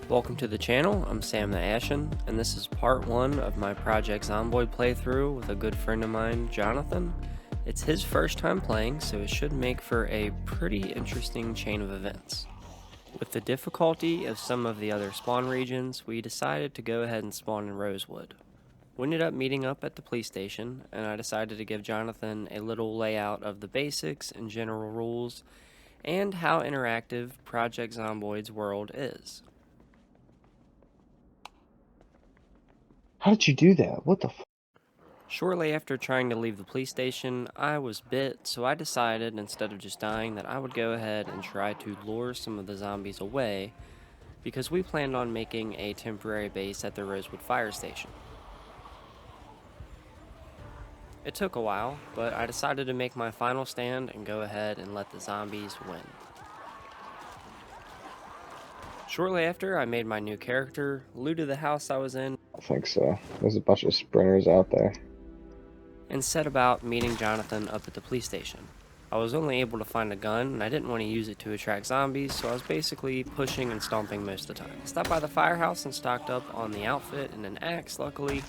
Welcome to the channel, I'm Sam the Ashen, and this is part 1 of my Project Zomboid playthrough with a good friend of mine, Jonathan. It's his first time playing, so it should make for a pretty interesting chain of events. With the difficulty of some of the other spawn regions, we decided to go ahead and spawn in Rosewood. We ended up meeting up at the police station, and I decided to give Jonathan a little layout of the basics and general rules, and how interactive Project Zomboid's world is. How did you do that? What the f? Shortly after trying to leave the police station, I was bit, so I decided, instead of just dying, that I would go ahead and try to lure some of the zombies away, because we planned on making a temporary base at the Rosewood fire station. It took a while, but I decided to make my final stand and go ahead and let the zombies win. Shortly after, I made my new character, looted the house I was in, I think so. There's a bunch of sprinters out there. and set about meeting Jonathan up at the police station. I was only able to find a gun, and I didn't want to use it to attract zombies, so I was basically pushing and stomping most of the time. I stopped by the firehouse and stocked up on the outfit and an axe, luckily,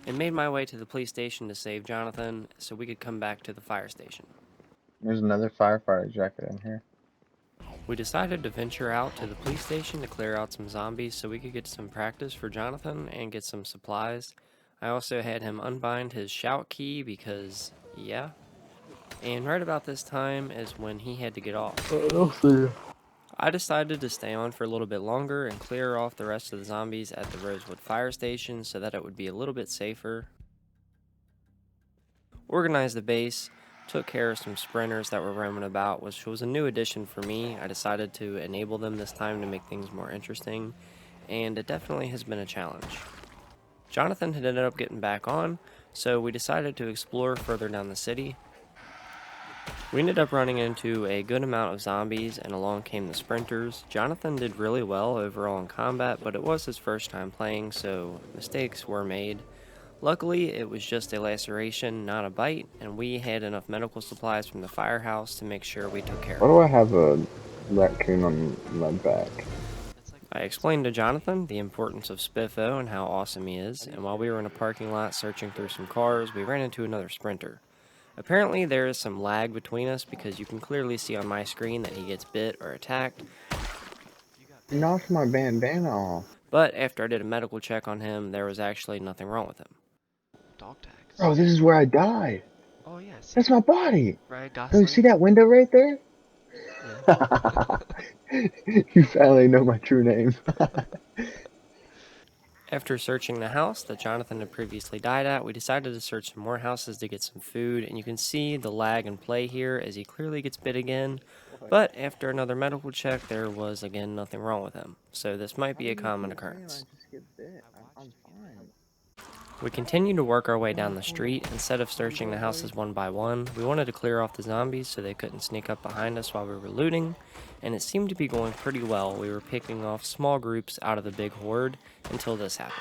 and made my way to the police station to save Jonathan so we could come back to the fire station. There's another firefighter jacket in here. We decided to venture out to the police station to clear out some zombies so we could get some practice for Jonathan and get some supplies. I also had him unbind his shout key because, yeah. And right about this time is when he had to get off. I decided to stay on for a little bit longer and clear off the rest of the zombies at the Rosewood fire station so that it would be a little bit safer. Organized the base, took care of some sprinters that were roaming about, which was a new addition for me. I decided to enable them this time to make things more interesting, and it definitely has been a challenge. Jonathan had ended up getting back on, so we decided to explore further down the city. We ended up running into a good amount of zombies, and along came the sprinters. Jonathan did really well overall in combat, but it was his first time playing, so mistakes were made. Luckily, it was just a laceration, not a bite, and we had enough medical supplies from the firehouse to make sure we took care of Why it. do I have a raccoon on my back? I explained to Jonathan the importance of Spiffo and how awesome he is, and while we were in a parking lot searching through some cars, we ran into another sprinter. Apparently there is some lag between us because you can clearly see on my screen that he gets bit or attacked. Knocked my bandana off. But after I did a medical check on him, there was actually nothing wrong with him. Dog tags. Oh, this is where I died. Oh yes. That's my body. Ryan Oh, you Gosling. see that window right there? Yeah. You finally know my true name. After searching the house that Jonathan had previously died at, we decided to search some more houses to get some food, and you can see the lag and play here as he clearly gets bit again. But after another medical check, there was again nothing wrong with him, so this might be a common occurrence. I'm fine. We continued to work our way down the street. Instead of searching the houses one by one, we wanted to clear off the zombies so they couldn't sneak up behind us while we were looting, and it seemed to be going pretty well. We were picking off small groups out of the big horde until this happened.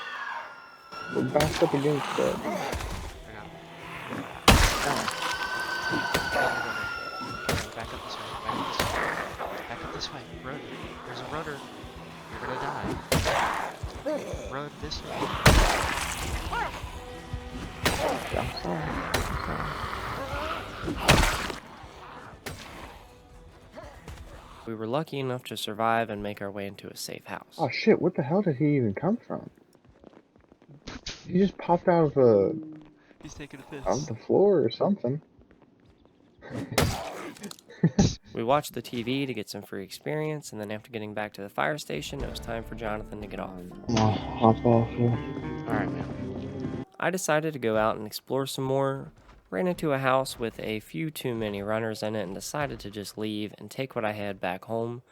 We're backed up against it. Back up this way. Back up this way. Run. There's a runner. You're gonna die. Run this way. I'm sorry. We were lucky enough to survive and make our way into a safe house. Oh shit, what the hell did he even come from? He just popped out of He's taking a piss. the floor or something. We watched the TV to get some free experience, and then after getting back to the fire station, it was time for Jonathan to get off. I'll hop off here. Alright, man. I decided to go out and explore some more, ran into a house with a few too many runners in it, and decided to just leave and take what I had back home,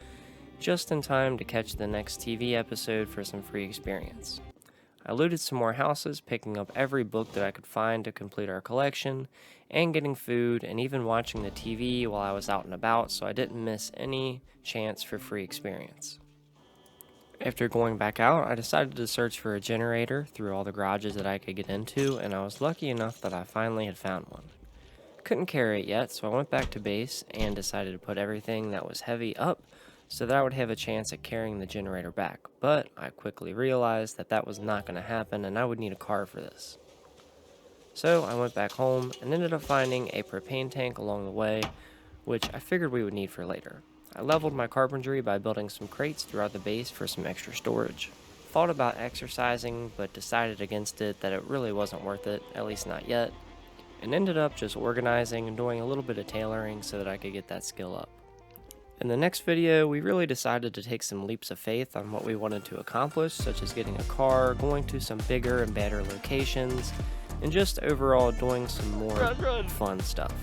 just in time to catch the next TV episode for some free experience. I looted some more houses, picking up every book that I could find to complete our collection, and getting food, and even watching the TV while I was out and about, so I didn't miss any chance for free experience. After going back out, I decided to search for a generator through all the garages that I could get into, and I was lucky enough that I finally had found one. Couldn't carry it yet, so I went back to base and decided to put everything that was heavy up so that I would have a chance at carrying the generator back, but I quickly realized that that was not going to happen and I would need a car for this. So I went back home and ended up finding a propane tank along the way, which I figured we would need for later. I leveled my carpentry by building some crates throughout the base for some extra storage. Thought about exercising, but decided against it, that it really wasn't worth it, at least not yet, and ended up just organizing and doing a little bit of tailoring so that I could get that skill up. In the next video, we really decided to take some leaps of faith on what we wanted to accomplish, such as getting a car, going to some bigger and better locations, and just overall doing some more fun stuff.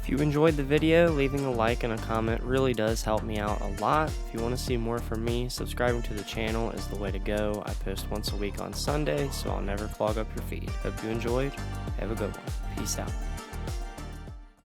If you enjoyed the video, leaving a like and a comment really does help me out a lot. If you want to see more from me, subscribing to the channel is the way to go. I post once a week on Sunday, so I'll never clog up your feed. Hope you enjoyed. Have a good one. Peace out.